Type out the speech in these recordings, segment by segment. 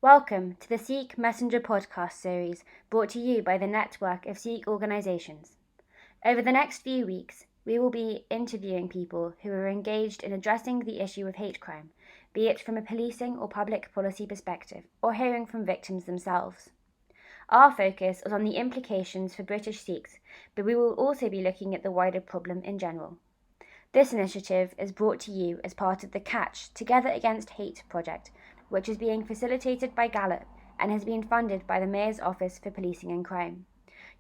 Welcome to the Sikh Messenger podcast series brought to you by the network of Sikh organisations. Over the next few weeks, we will be interviewing people who are engaged in addressing the issue of hate crime, be it from a policing or public policy perspective, or hearing from victims themselves. Our focus is on the implications for British Sikhs, but we will also be looking at the wider problem in general. This initiative is brought to you as part of the Catch Together Against Hate project, which is being facilitated by Gallup and has been funded by the Mayor's Office for Policing and Crime.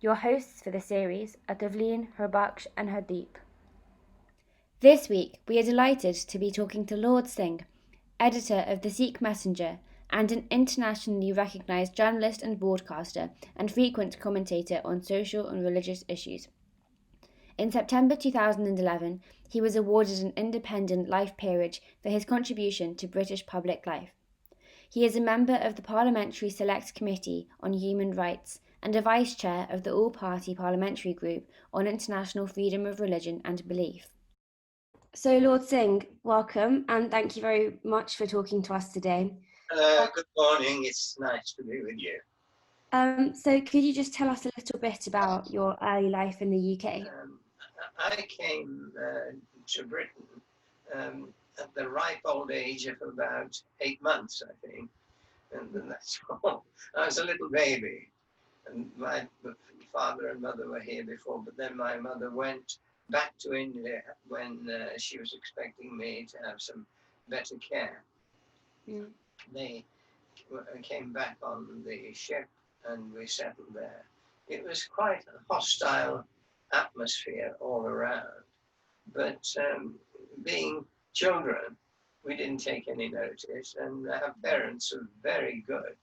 Your hosts for the series are Tavleen, Herbaksh and Hardeep. This week, we are delighted to be talking to Lord Singh, editor of the Sikh Messenger and an internationally recognised journalist and broadcaster and frequent commentator on social and religious issues. In September 2011, he was awarded an Independent Life Peerage for his contribution to British public life. He is a member of the Parliamentary Select Committee on Human Rights and a vice chair of the All-Party Parliamentary Group on International Freedom of Religion and Belief. So, Lord Singh, welcome and thank you very much for talking to us today. Good morning, it's nice to be with you. So could you just tell us a little bit about your early life in the UK? I came to Britain at the ripe old age of about 8 months, I think, and that's all. I was a little baby, and my father and mother were here before, but then my mother went back to India when she was expecting me to have some better care. They came back on the ship and we settled there. It was quite a hostile atmosphere all around, but being children, we didn't take any notice, and our parents were very good.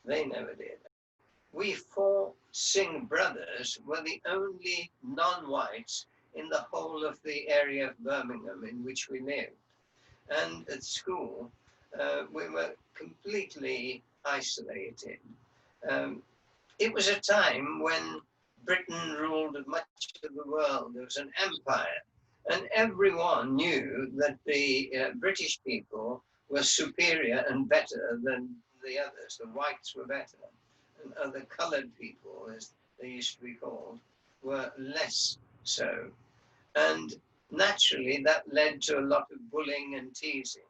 They never did. We four Singh brothers were the only non-whites in the whole of the area of Birmingham in which we lived. And at school, we were completely isolated. It was a time when Britain ruled much of the world. There was an empire, and everyone knew that the British people were superior and better than the others. The whites were better, and other coloured people, as they used to be called, were less so. And naturally, that led to a lot of bullying and teasing.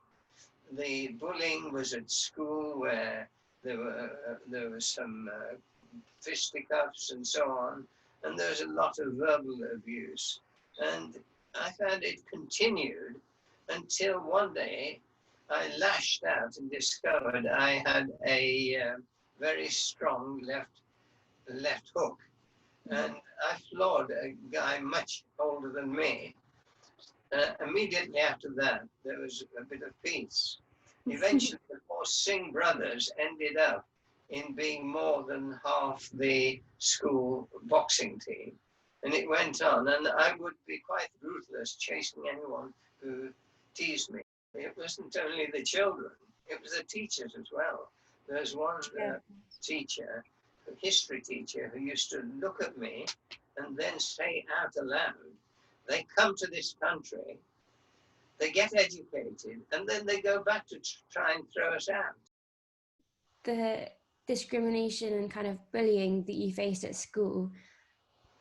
The bullying was at school, where there was some fisticuffs and so on, and there was a lot of verbal abuse. And I found it continued until one day I lashed out and discovered I had a very strong left hook, and I floored a guy much older than me. Immediately after that, there was a bit of peace. Eventually, the four Singh brothers ended up in being more than half the school boxing team. And it went on, and I would be quite ruthless chasing anyone who teased me. It wasn't only the children, it was the teachers as well. There was one teacher, a history teacher, who used to look at me and then say out aloud, "They come to this country, they get educated, and then they go back to try and throw us out." The discrimination and kind of bullying that you faced at school,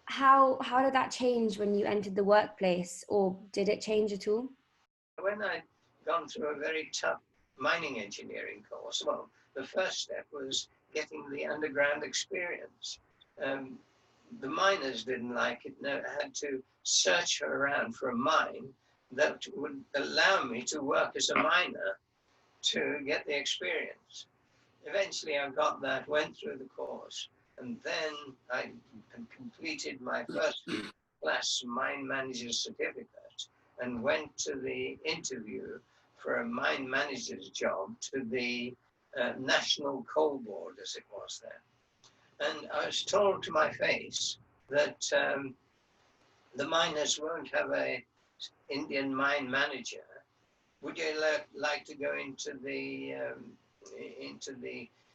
how did that change when you entered the workplace, or did it change at all? When I'd gone through a very tough mining engineering course, well, the first step was getting the underground experience. The miners didn't like it. No, I had to search around for a mine that would allow me to work as a miner to get the experience. Eventually I got that, went through the course, and then I completed my first class mine manager's certificate and went to the interview for a mine manager's job to the National Coal Board, as it was then. And I was told to my face that the miners won't have a Indian mine manager. Would you like to go into the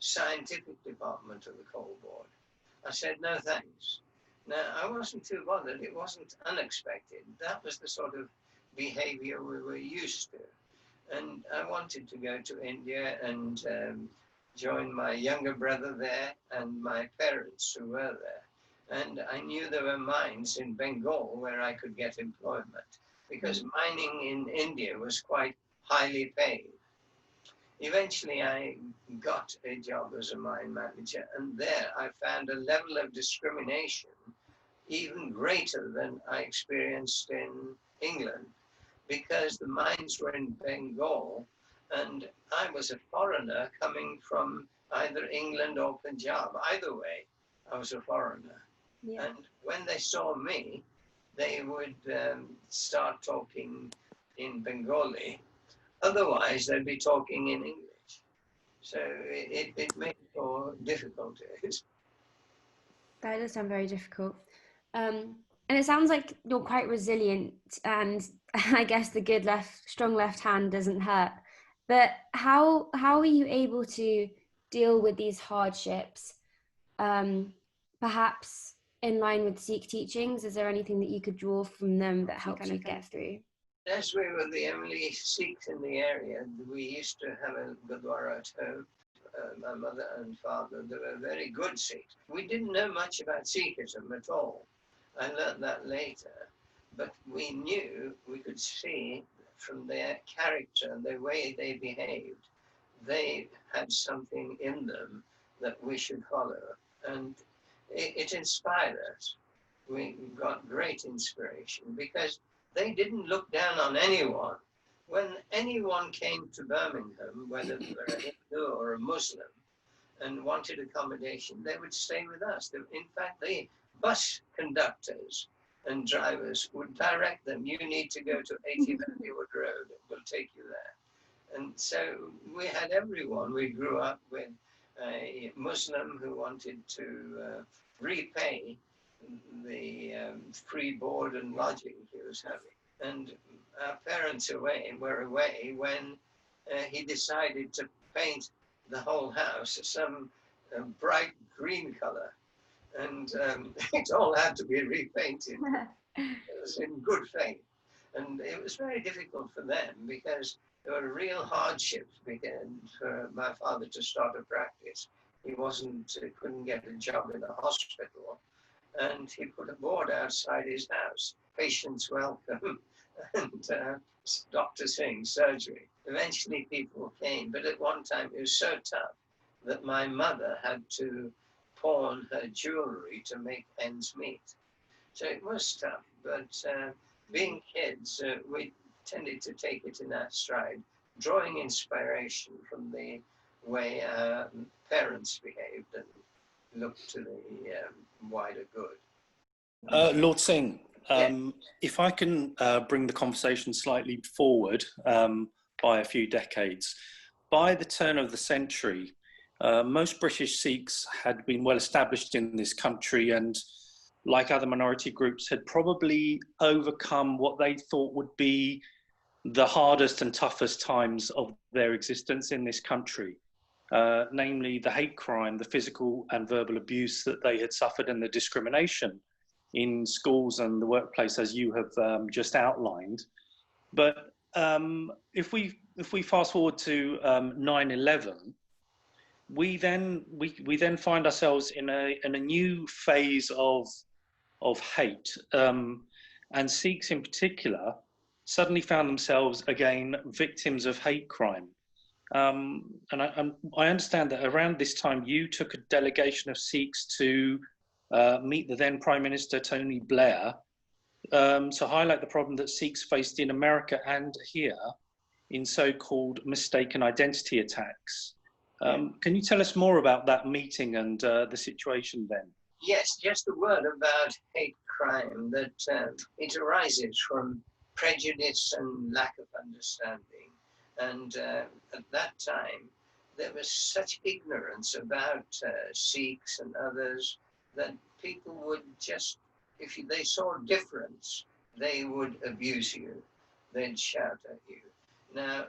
scientific department of the coal board? I said, no, thanks. Now, I wasn't too bothered. It wasn't unexpected. That was the sort of behavior we were used to. And I wanted to go to India and joined my younger brother there and my parents who were there. And I knew there were mines in Bengal where I could get employment because mining in India was quite highly paid. Eventually, I got a job as a mine manager, and there I found a level of discrimination even greater than I experienced in England because the mines were in Bengal and I was a foreigner coming from either England or Punjab. Either way, I was a foreigner. Yeah. And when they saw me, they would start talking in Bengali. Otherwise, they'd be talking in English. So it made for difficulties. That does sound very difficult. And it sounds like you're quite resilient, and I guess the strong left hand doesn't hurt. But how are you able to deal with these hardships? Perhaps in line with Sikh teachings, is there anything that you could draw from them that helps you get through? As we were the only Sikhs in the area, we used to have a Gurdwara at home. My mother and father, they were very good Sikhs. We didn't know much about Sikhism at all. I learned that later. But we knew, we could see from their character and the way they behaved, they had something in them that we should follow. And it inspired us. We got great inspiration because they didn't look down on anyone. When anyone came to Birmingham, whether they were a Hindu or a Muslim, and wanted accommodation, they would stay with us. In fact, the bus conductors and drivers would direct them, you need to go to 80 Bendywood Road, we'll take you there. And so we had everyone. We grew up with a Muslim who wanted to repay the free board and lodging he was having. And our parents were away when he decided to paint the whole house some bright green color. And it all had to be repainted. It was in good faith. And it was very difficult for them because there were real hardships for my father to start a practice. He couldn't get a job in a hospital. And he put a board outside his house, patients welcome, and Dr. Singh, surgery. Eventually people came, but at one time it was so tough that my mother had to pawn her jewelry to make ends meet. So it was tough, but being kids, we tended to take it in our stride, drawing inspiration from the way our parents behaved and looked to the wider good. Lord Singh, Yeah. if I can bring the conversation slightly forward by a few decades, by the turn of the century, most British Sikhs had been well established in this country and, like other minority groups, had probably overcome what they thought would be the hardest and toughest times of their existence in this country. Namely the hate crime, the physical and verbal abuse that they had suffered, and the discrimination in schools and the workplace, as you have just outlined. But if we fast forward to 9/11, we then find ourselves in a new phase of hate, and Sikhs in particular suddenly found themselves again victims of hate crime. And I understand that around this time you took a delegation of Sikhs to meet the then Prime Minister Tony Blair to highlight the problem that Sikhs faced in America and here in so-called mistaken identity attacks. Can you tell us more about that meeting and the situation then? Yes, just a word about hate crime, that it arises from prejudice and lack of understanding. And at that time, there was such ignorance about Sikhs and others that people would just, if they saw a difference, they would abuse you. They'd shout at you. Now,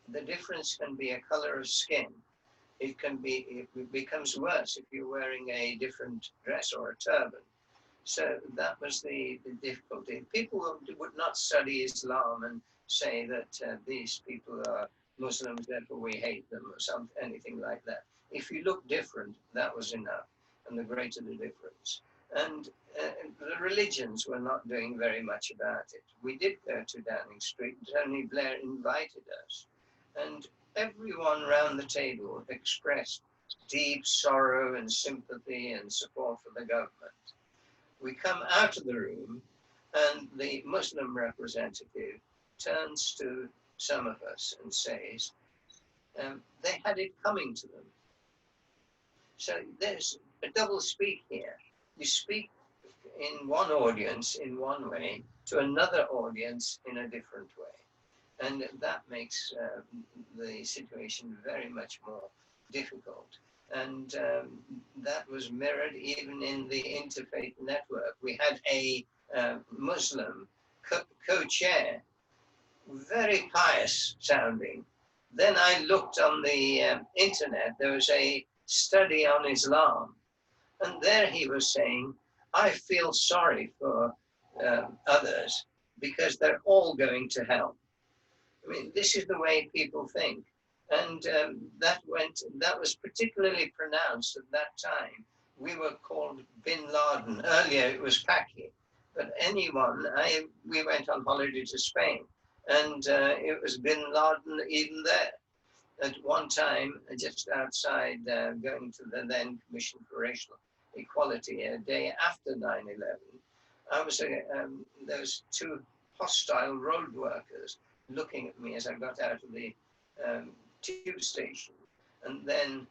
the difference can be a color of skin. It becomes worse if you're wearing a different dress or a turban. So that was the difficulty. People would not study Islam and say that these people are Muslims, therefore we hate them, or anything like that. If you look different, that was enough, and the greater the difference. And the religions were not doing very much about it. We did go to Downing Street. Tony Blair invited us, and everyone round the table expressed deep sorrow and sympathy and support for the government. We come out of the room, and the Muslim representative turns to some of us and says, they had it coming to them. So there's a double speak here. You speak in one audience in one way to another audience in a different way. And that makes the situation very much more difficult. And that was mirrored even in the interfaith network. We had a Muslim co-chair, very pious sounding. Then I looked on the internet, there was a study on Islam. And there he was saying, I feel sorry for others because they're all going to hell. I mean, this is the way people think. And that was particularly pronounced at that time. We were called Bin Laden. Earlier it was Paki. But anyone, we went on holiday to Spain, and it was Bin Laden even there. At one time, just outside going to the then Commission for Racial Equality, a day after 9/11, I was there was two hostile road workers looking at me as I got out of the tube station, and then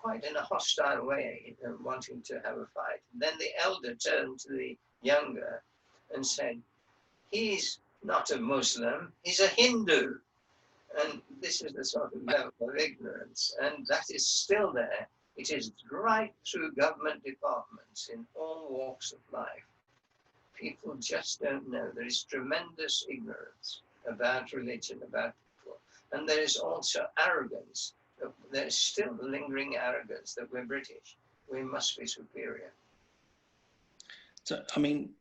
quite in a hostile way, wanting to have a fight. Then the elder turned to the younger and said, he's not a Muslim, he's a Hindu. And this is the sort of level of ignorance, and that is still there. It is right through government departments in all walks of life. People just don't know. There is tremendous ignorance about religion, about people. And there is also arrogance. There's still the lingering arrogance that we're British. We must be superior. So, I mean,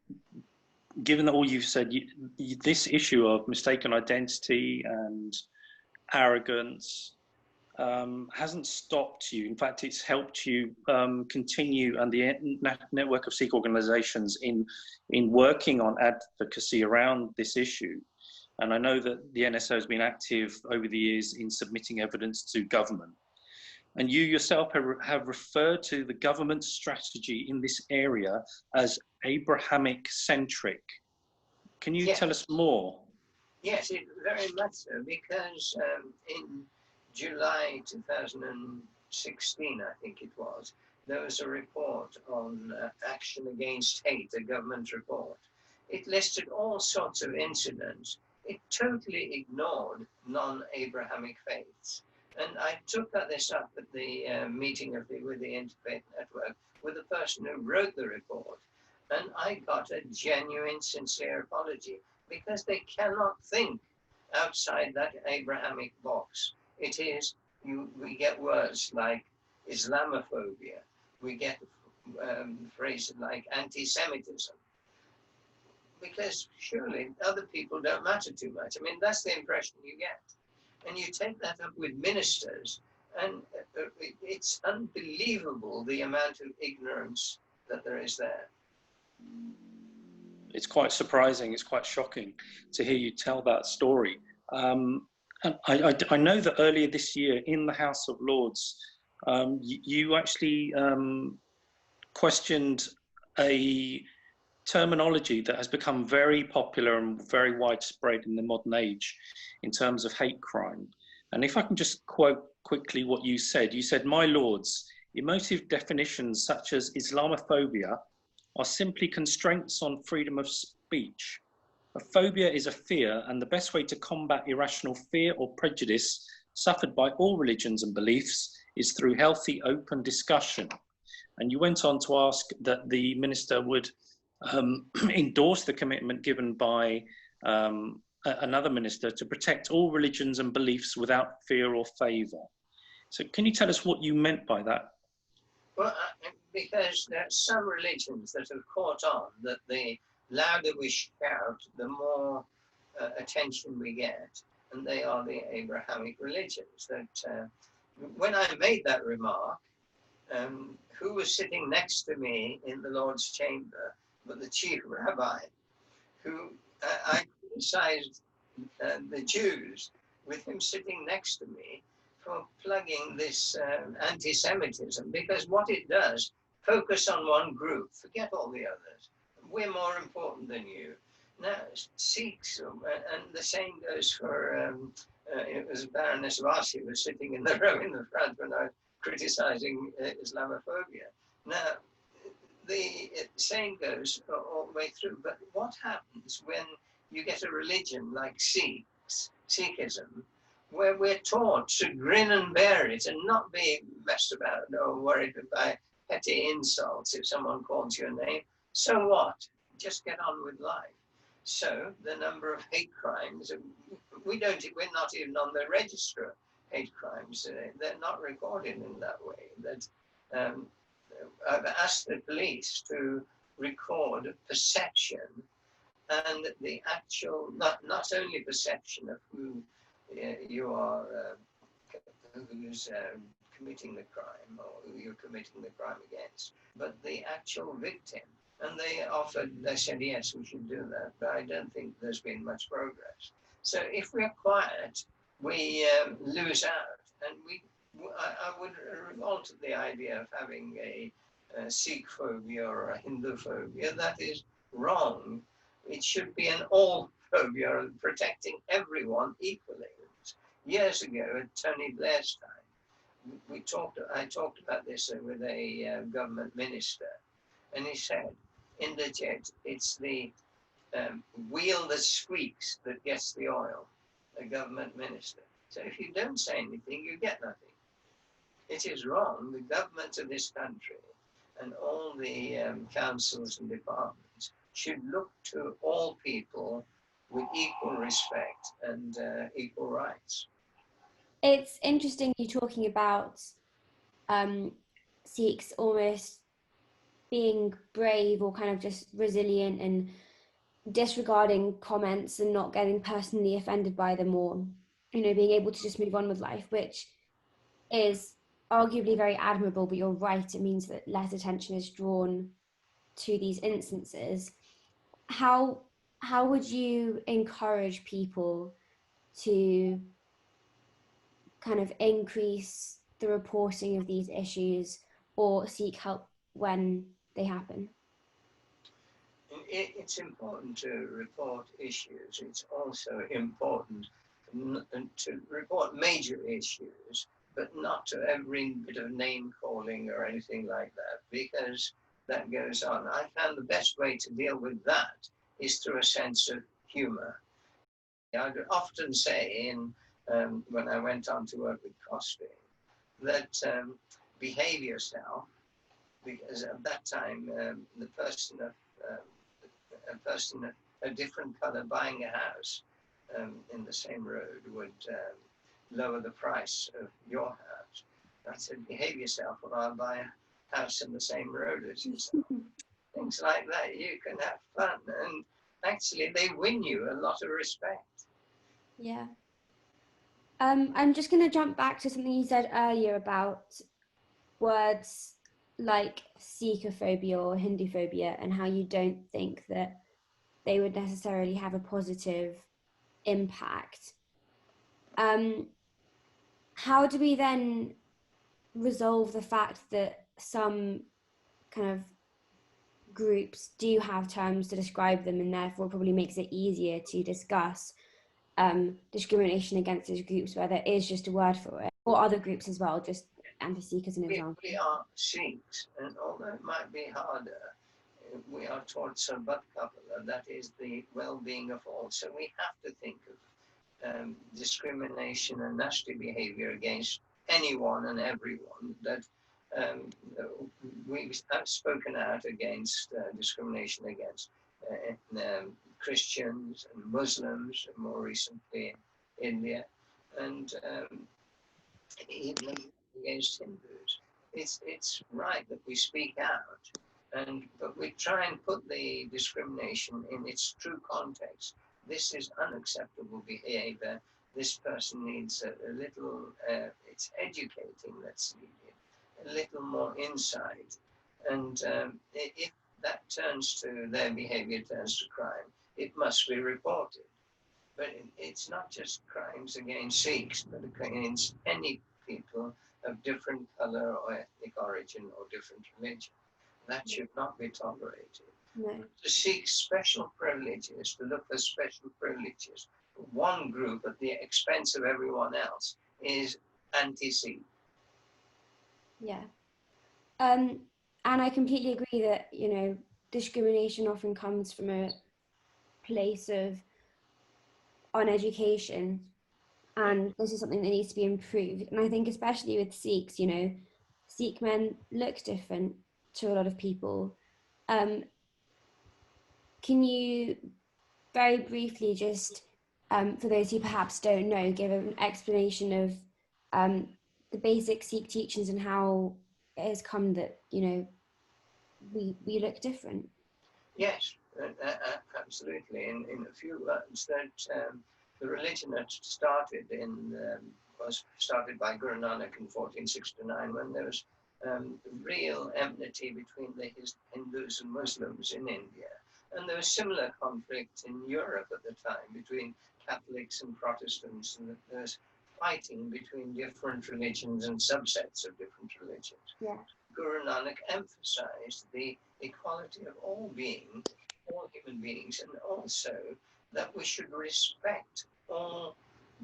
given that all you've said, this issue of mistaken identity and arrogance hasn't stopped you. In fact, it's helped you continue, and the network of Sikh organisations in working on advocacy around this issue. And I know that the NSO has been active over the years in submitting evidence to government. And you yourself have referred to the government's strategy in this area as Abrahamic-centric. Can you tell us more? Yes, very much so, because in July 2016, I think it was, there was a report on action against hate, a government report. It listed all sorts of incidents. It totally ignored non-Abrahamic faiths. And I took this up at the meeting with the Interfaith Network with the person who wrote the report. And I got a genuine, sincere apology, because they cannot think outside that Abrahamic box. It is, we get words like Islamophobia, we get phrases like anti-Semitism, because surely other people don't matter too much. I mean, that's the impression you get. And you take that up with ministers, and it's unbelievable the amount of ignorance that there is there. It's quite surprising, it's quite shocking to hear you tell that story. And I know that earlier this year in the House of Lords, you actually questioned a terminology that has become very popular and very widespread in the modern age in terms of hate crime. And if I can just quote quickly what you said, my lords, emotive definitions such as Islamophobia are simply constraints on freedom of speech. A phobia is a fear, and the best way to combat irrational fear or prejudice suffered by all religions and beliefs is through healthy, open discussion. And you went on to ask that the minister would endorse the commitment given by another minister to protect all religions and beliefs without fear or favour. So can you tell us what you meant by that? Well, because there are some religions that have caught on that the louder we shout, the more attention we get. And they are the Abrahamic religions that when I made that remark, who was sitting next to me in the Lord's chamber but the chief rabbi, who I criticized the Jews with him sitting next to me for plugging this anti-Semitism, because what it does, focus on one group, forget all the others. We're more important than you. Now, Sikhs, and the same goes for, it was Baroness Vasi was sitting in the row in the front when I was criticizing Islamophobia. Now, the same goes all the way through. But what happens when you get a religion like Sikhism, where we're taught to grin and bear it and not be messed about or worried by petty insults if someone calls your name? So what? Just get on with life. So the number of hate crimes, we're not even on the register of hate crimes. They're not recorded in that way. That I've asked the police to record perception and the actual, not only perception of who you are, who's committing the crime or who you're committing the crime against, but the actual victim. And they said, yes, we should do that, but I don't think there's been much progress. So if we're quiet, we lose out. And I would revolt at the idea of having a Sikh phobia or a Hindu phobia. That is wrong. It should be an all phobia, protecting everyone equally. Years ago, at Tony Blair's time, I talked about this with a government minister, and he said, Inderjit, it's the wheel that squeaks that gets the oil, a government minister. So if you don't say anything, you get nothing. It is wrong. The government of this country and all the councils and departments should look to all people with equal respect and equal rights. It's interesting you talking about Sikhs almost being brave or kind of just resilient and disregarding comments and not getting personally offended by them, or, you know, being able to just move on with life, which is arguably very admirable. But you're right, it means that less attention is drawn to these instances. How would you encourage people to kind of increase the reporting of these issues or seek help when they happen? It's important to report issues. It's also important to report major issues, but not to every bit of name calling or anything like that, because that goes on. I found the best way to deal with that is through a sense of humor. I would often say when I went on to work with costing that behave yourself, because at that time the person of a person of a different color buying a house in the same road would lower the price of your house. I said, behave yourself or I'll buy a house in the same road as yourself. Things like that. You can have fun, and actually they win you a lot of respect. Yeah. I'm just going to jump back to something you said earlier about words like Sikhophobia or Hinduphobia, and how you don't think that they would necessarily have a positive impact. How do we then resolve the fact that some kind of groups do have terms to describe them, and therefore probably makes it easier to discuss discrimination against those groups where there is just a word for it, or other groups as well, just anti-Sikh as an example? We are Sikhs, and although it might be harder, we are taught Sabat Kapala, that is the well-being of all. So we have to think of discrimination and nasty behavior against anyone and everyone. That we have spoken out against discrimination against Christians and Muslims, and more recently in India, and even against Hindus. It's right that we speak out, but we try and put the discrimination in its true context. This is unacceptable behavior this person needs a little, it's educating that's needed, a little more insight. And if that turns to, their behavior turns to crime, it must be reported. But it's not just crimes against Sikhs, but against any people of different color or ethnic origin or different religion. That should not be tolerated. No. To seek special privileges, to look for special privileges for one group at the expense of everyone else is anti-Sikh. Yeah. And I completely agree that, you know, discrimination often comes from a place of uneducation, and this is something that needs to be improved. And I think especially with Sikhs, you know, Sikh men look different to a lot of people. Can you very briefly just, for those who perhaps don't know, give an explanation of the basic Sikh teachings and how it has come that, you know, we look different? Yes, absolutely. In a few words, that the religion that was started by Guru Nanak in 1469, when there was real enmity between the Hindus and Muslims in India. And there was similar conflict in Europe at the time between Catholics and Protestants, and there was fighting between different religions and subsets of different religions. Yeah. Guru Nanak emphasized the equality of all beings, all human beings, and also that we should respect all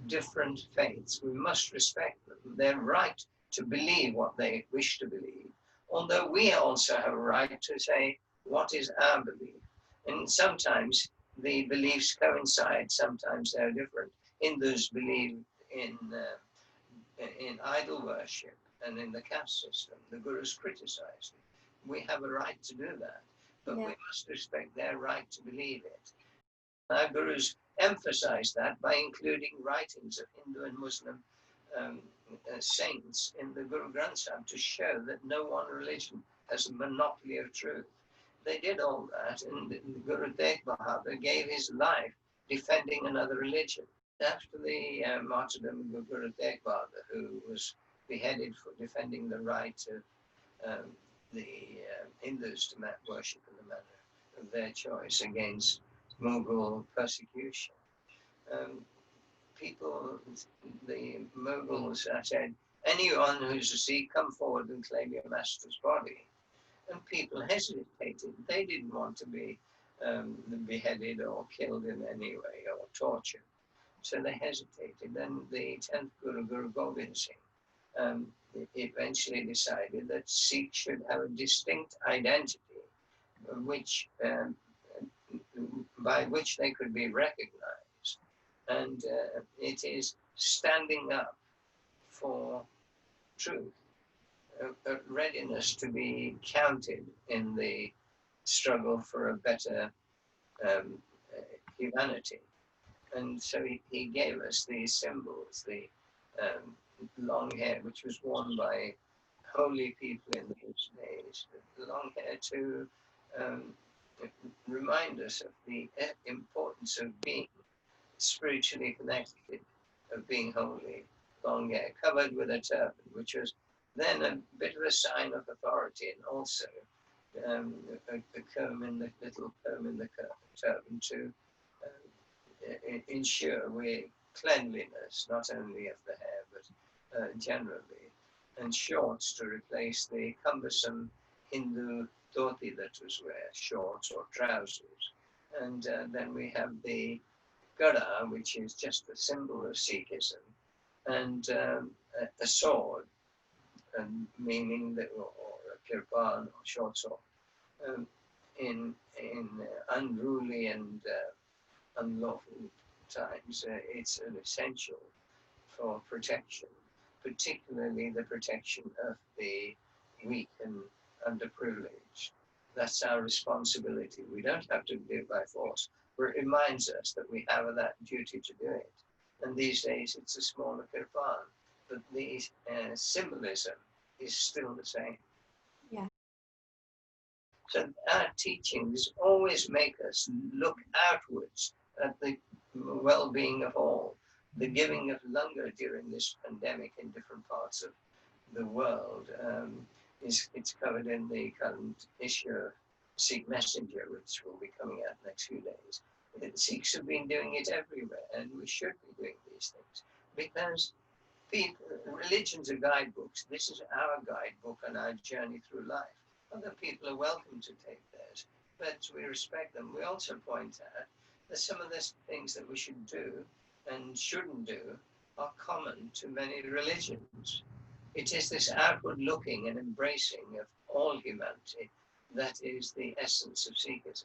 different faiths. We must respect them, their right to believe what they wish to believe, although we also have a right to say what is our belief. And sometimes the beliefs coincide, sometimes they're different. Hindus believe in idol worship and in the caste system. The Gurus criticized it. We have a right to do that, but we must respect their right to believe it. Our Gurus emphasize that by including writings of Hindu and Muslim saints in the Guru Granth Sahib to show that no one religion has a monopoly of truth. They did all that, and Guru Tegh Bahadur gave his life defending another religion. After the martyrdom of Guru Tegh Bahadur, who was beheaded for defending the right of the Hindus to worship in the manner of their choice against Mughal persecution, the Mughals said, anyone who's a Sikh, come forward and claim your master's body. And people hesitated. They didn't want to be beheaded or killed in any way or tortured. So they hesitated. Then the 10th Guru, Guru Gobind Singh, eventually decided that Sikhs should have a distinct identity, by which they could be recognized. And it is standing up for truth, a readiness to be counted in the struggle for a better humanity. And so he gave us these symbols, the long hair, which was worn by holy people in those days, the long hair to remind us of the importance of being spiritually connected, of being holy, long hair, covered with a turban, which was then a bit of a sign of authority, and also a comb in the little comb in the turban to ensure cleanliness, not only of the hair, but generally, and shorts to replace the cumbersome Hindu dhoti that was wear, shorts or trousers. And then we have the gada, which is just a symbol of Sikhism, and a sword, meaning that, or a kirpan or short sword, in unruly and unlawful times, it's an essential for protection, particularly the protection of the weak and underprivileged. That's our responsibility. We don't have to do it by force, but it reminds us that we have that duty to do it. And these days it's a smaller kirpan, but the symbolism is still the same. Yeah. So our teachings always make us look outwards at the well-being of all. the giving of langar during this pandemic in different parts of the world it's covered in the current issue of Sikh Messenger, which will be coming out next few days. The Sikhs have been doing it everywhere, and we should be doing these things because religions are guidebooks. This is our guidebook on our journey through life. Other people are welcome to take theirs, but we respect them. We also point out that some of the things that we should do and shouldn't do are common to many religions. It is this outward looking and embracing of all humanity that is the essence of Sikhism.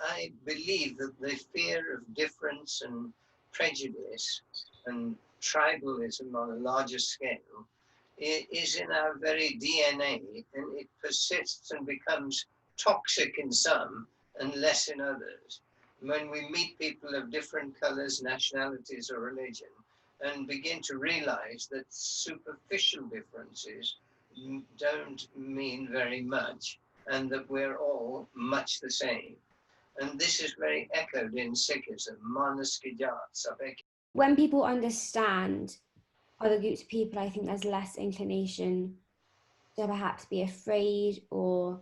I believe that the fear of difference and prejudice and tribalism on a larger scale is in our very DNA, and it persists and becomes toxic in some and less in others. When we meet people of different colors, nationalities, or religion, and begin to realize that superficial differences don't mean very much, and that we're all much the same. And this is very echoed in Sikhism. Manas ki jaat sab ek. When people understand other groups of people, I think there's less inclination to perhaps be afraid or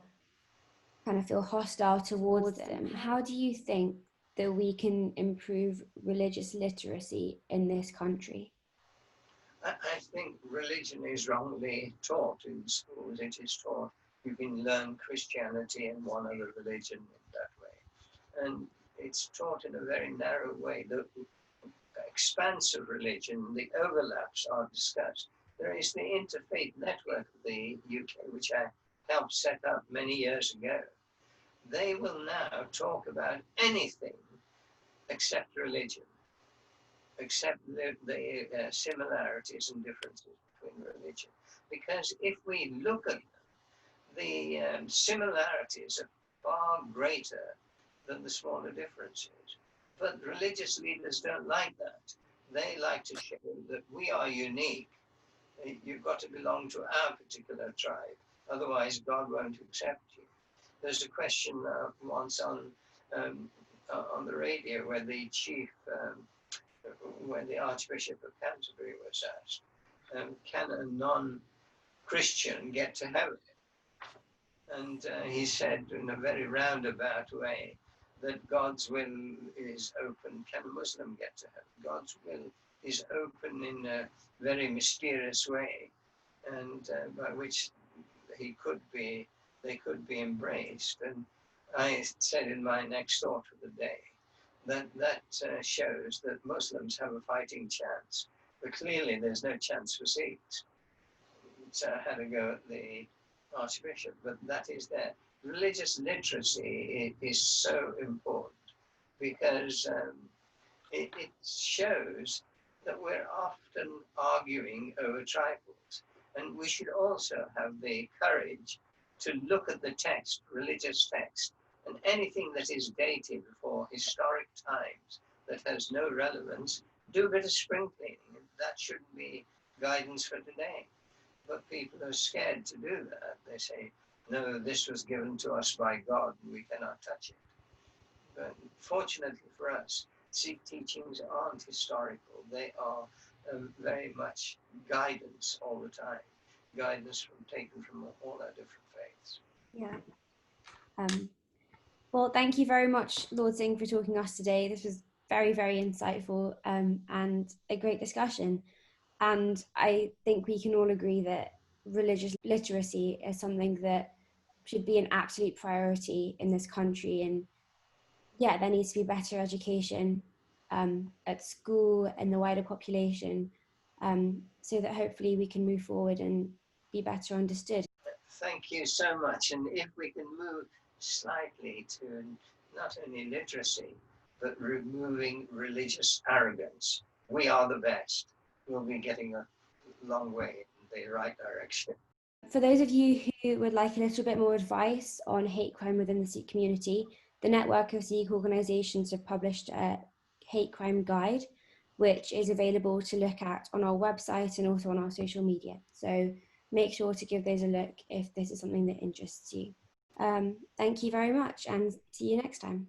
kind of feel hostile towards them. How do you think that we can improve religious literacy in this country? I think religion is wrongly taught in schools. It is taught you can learn Christianity and one other religion in that way. And it's taught in a very narrow way. The expanse of religion, the overlaps are discussed. There is the Interfaith Network of the UK, which I helped set up many years ago. They will now talk about anything except religion, except the similarities and differences between religion. Because if we look at them, the similarities are far greater than the smaller differences. But religious leaders don't like that. They like to show that we are unique. You've got to belong to our particular tribe, otherwise God won't accept you. There's a question once on the radio where the chief, when the Archbishop of Canterbury was asked, can a non-Christian get to heaven? And he said in a very roundabout way that God's will is open. Can a Muslim get to heaven? God's will is open in a very mysterious way, and by which they could be embraced. And I said in my next thought of the day that shows that Muslims have a fighting chance, but clearly there's no chance for Sikhs. So I had to go at the Archbishop, but that is there. Religious literacy is so important because it shows that we're often arguing over trifles, and we should also have the courage to look at the text, religious text, and anything that is dated for historic times that has no relevance, do a bit of spring cleaning. That shouldn't be guidance for today. But people are scared to do that. They say, no, this was given to us by God and we cannot touch it. But fortunately for us, Sikh teachings aren't historical. They are very much guidance all the time. Guidance taken from all our different faiths. Yeah. Well, thank you very much, Lord Singh, for talking to us today. This was very, very insightful and a great discussion. And I think we can all agree that religious literacy is something that should be an absolute priority in this country. And yeah, there needs to be better education at school and the wider population so that hopefully we can move forward and be better understood. Thank you so much. And if we can move slightly to not only literacy, but removing religious arrogance, we are the best. We'll be getting a long way in the right direction. For those of you who would like a little bit more advice on hate crime within the Sikh community, the network of Sikh organisations have published a hate crime guide, which is available to look at on our website and also on our social media. So make sure to give those a look if this is something that interests you. Thank you very much and see you next time.